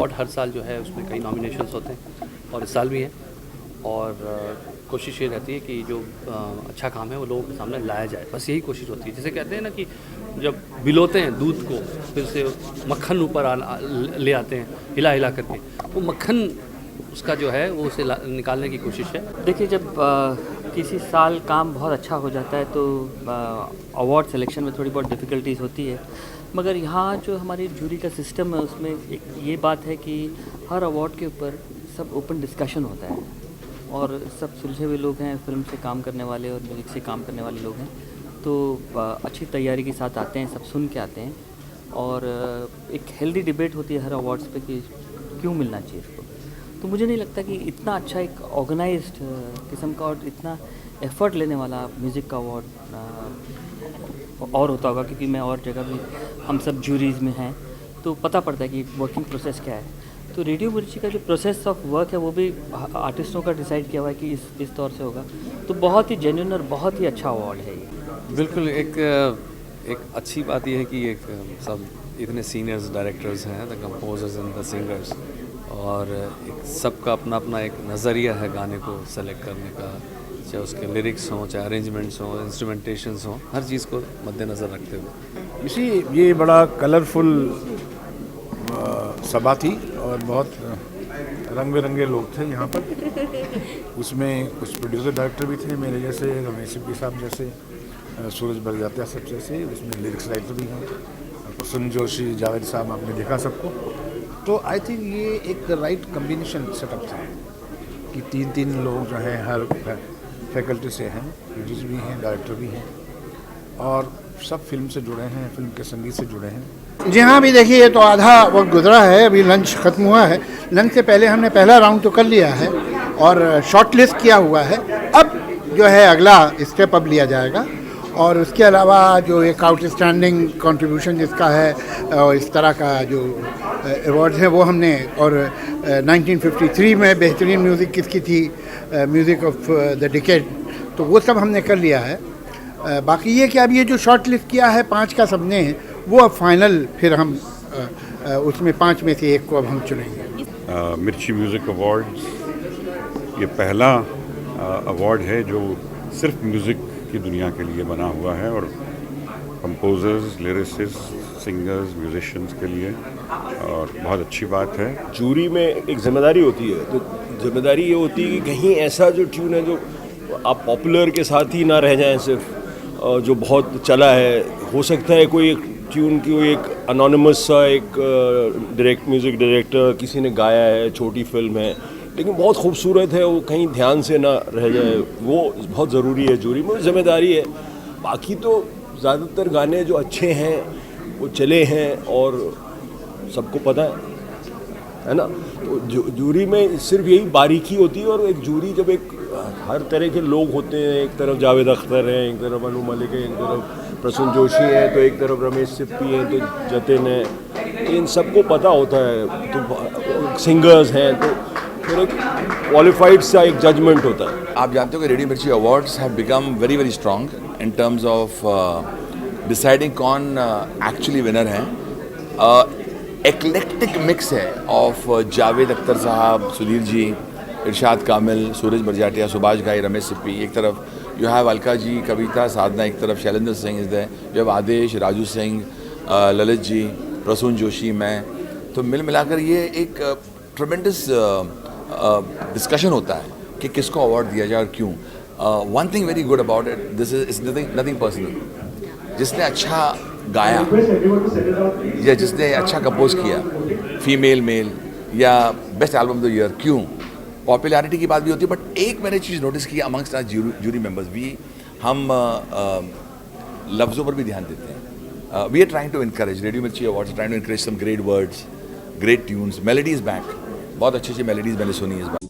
Award हर साल जो है उसमें कई नॉमिनेशंस होते हैं और इस साल भी हैं और कोशिश ये रहती है कि जो अच्छा काम है वो लोगों के सामने लाया जाए, बस यही कोशिश होती है। जैसे कहते हैं ना कि जब बिलोते हैं दूध को फिर से मक्खन ऊपर ले आते हैं हिला हिला करके, वो मक्खन उसका जो है वो उसे निकालने की कोशिश है। देखिए, जब किसी साल काम बहुत अच्छा हो जाता है तो अवार्ड सिलेक्शन में थोड़ी बहुत डिफ़िकल्टीज होती है, मगर यहाँ जो हमारी जूरी का सिस्टम है उसमें एक ये बात है कि हर अवार्ड के ऊपर सब ओपन डिस्कशन होता है और सब सुलझे हुए लोग हैं, फिल्म से काम करने वाले और म्यूज़िक से काम करने वाले लोग हैं, तो अच्छी तैयारी के साथ आते हैं, सब सुन के आते हैं और एक हेल्दी डिबेट होती है हर अवार्ड्स पे कि क्यों मिलना चाहिए इसको। तो मुझे नहीं लगता कि इतना अच्छा एक ऑर्गेनाइज्ड किस्म का और इतना एफर्ट लेने वाला म्यूज़िक का अवार्ड और होता होगा, क्योंकि मैं और जगह भी हम सब जूरीज़ में हैं तो पता पड़ता है कि वर्किंग प्रोसेस क्या है। तो रेडियो मिर्ची का जो प्रोसेस ऑफ वर्क है वो भी आर्टिस्टों का डिसाइड किया हुआ है कि इस तौर से होगा, तो बहुत ही जेन्युइन और बहुत ही अच्छा अवार्ड है ये। बिल्कुल एक अच्छी बात यह है कि एक सब इतने सीनियर्स डायरेक्टर्स हैं, the composers and the singers, और एक सबका अपना अपना एक नज़रिया है गाने को सेलेक्ट करने का, चाहे उसके लिरिक्स हों, चाहे अरेंजमेंट्स हों, इंस्ट्रूमेंटेशंस हों, हर चीज़ को मद्देनज़र रखते हुए। इसी ये बड़ा कलरफुल सभा थी और बहुत रंग बिरंगे लोग थे यहाँ पर। उसमें कुछ प्रोड्यूसर डायरेक्टर भी थे मेरे जैसे, रमेश सिप्पी साहब जैसे, सूरज बरजात्या सब जैसे, उसमें लिरिक्स राइटर भी हैं, प्रसून जोशी, जावेद साहब, आपने देखा सबको। तो आई थिंक ये एक राइट कम्बिनेशन सेटअप था कि तीन लोग जो हैं हर फैकल्टी से हैं, प्रोड्यूसर भी हैं, डायरेक्टर भी हैं और सब फिल्म से जुड़े हैं, फिल्म के संगीत से जुड़े हैं। जी हाँ, अभी देखिए ये तो आधा वक्त गुजरा है, अभी लंच ख़त्म हुआ है। लंच से पहले हमने पहला राउंड तो कर लिया है और शॉर्ट लिस्ट किया हुआ है। अब जो है अगला स्टेप अब लिया जाएगा और उसके अलावा जो एक आउटस्टैंडिंग कंट्रीब्यूशन जिसका है और इस तरह का जो अवार्ड है वो हमने, और 1953 में बेहतरीन म्यूज़िक किसकी थी, म्यूज़िक ऑफ द डिकेड, तो वो सब हमने कर लिया है। बाकी ये कि अब ये जो शॉर्ट लिस्ट किया है 5 का सबने, वो अब फाइनल फिर हम उसमें 5 में से एक को अब हम चुनेंगे। मिर्ची म्यूज़िक अवार्ड्स ये पहला अवार्ड है जो सिर्फ म्यूज़िक की दुनिया के लिए बना हुआ है और कंपोजर्स, लिरिसिस्ट, सिंगर्स, म्यूजिशियंस के लिए, और बहुत अच्छी बात है। जूरी में एक जिम्मेदारी होती है, तो जिम्मेदारी ये होती है कि कहीं ऐसा जो ट्यून है जो आप पॉपुलर के साथ ही ना रह जाएं, सिर्फ जो बहुत चला है। हो सकता है कोई एक ट्यून की कोई एक अनोनिमस सा एक म्यूज़िक डायरेक्टर किसी ने गाया है, छोटी फिल्म है लेकिन बहुत खूबसूरत है, वो कहीं ध्यान से ना रह जाए, वो बहुत ज़रूरी है। जूरी में जिम्मेदारी है। बाकी तो ज़्यादातर गाने जो अच्छे हैं वो चले हैं और सबको पता है ना। तो जूरी में सिर्फ यही बारीकी होती है, और एक जूरी जब एक हर तरह के लोग होते हैं, एक तरफ जावेद अख्तर हैं, एक तरफ अनु मलिक है, एक तरफ प्रसून जोशी हैं, तो एक तरफ रमेश सिप्पी हैं, तो जतिन है, तो इन सबको पता होता है, तो सिंगर्स हैं, तो फिर एक क्वालिफाइड सा एक जजमेंट होता है। आप जानते हो कि radio Mirchi awards have become very very strong in terms of deciding कौन एक्चुअली विनर हैं। एक्लेक्टिक मिक्स है ऑफ जावेद अख्तर साहब, सुधीर जी, इरशाद कामिल, सूरज बरजाटिया, सुभाष घाई, रमेश सिप्पी। एक तरफ यू हैव अलका जी, कविता, साधना, एक तरफ Shailendra Singh is there, you have Adesh, Raju Singh, Lalit ji, Prasoon Joshi, मैं। तो मिल मिलाकर ये एक ट्रेमेंडस डिस्कशन होता है कि किसको अवार्ड दिया जाए और क्यों। One thing very good about it, this is nothing personal. जिसने अच्छा गाया या जिसने अच्छा कंपोज किया, फीमेल मेल या best album of the year, क्यों, पॉपुलैरिटी की बात भी होती है। बट एक मैंने चीज़ नोटिस की अमंगस्ट आवर जूरी मेंबर्स, हम लफ्ज़ों पर भी ध्यान देते हैं। We are trying to encourage, radio Mirchi awards trying to encourage some great words, great tunes, melodies back. बहुत अच्छी अच्छी मेलोडीज मैंने सुनी इस बार।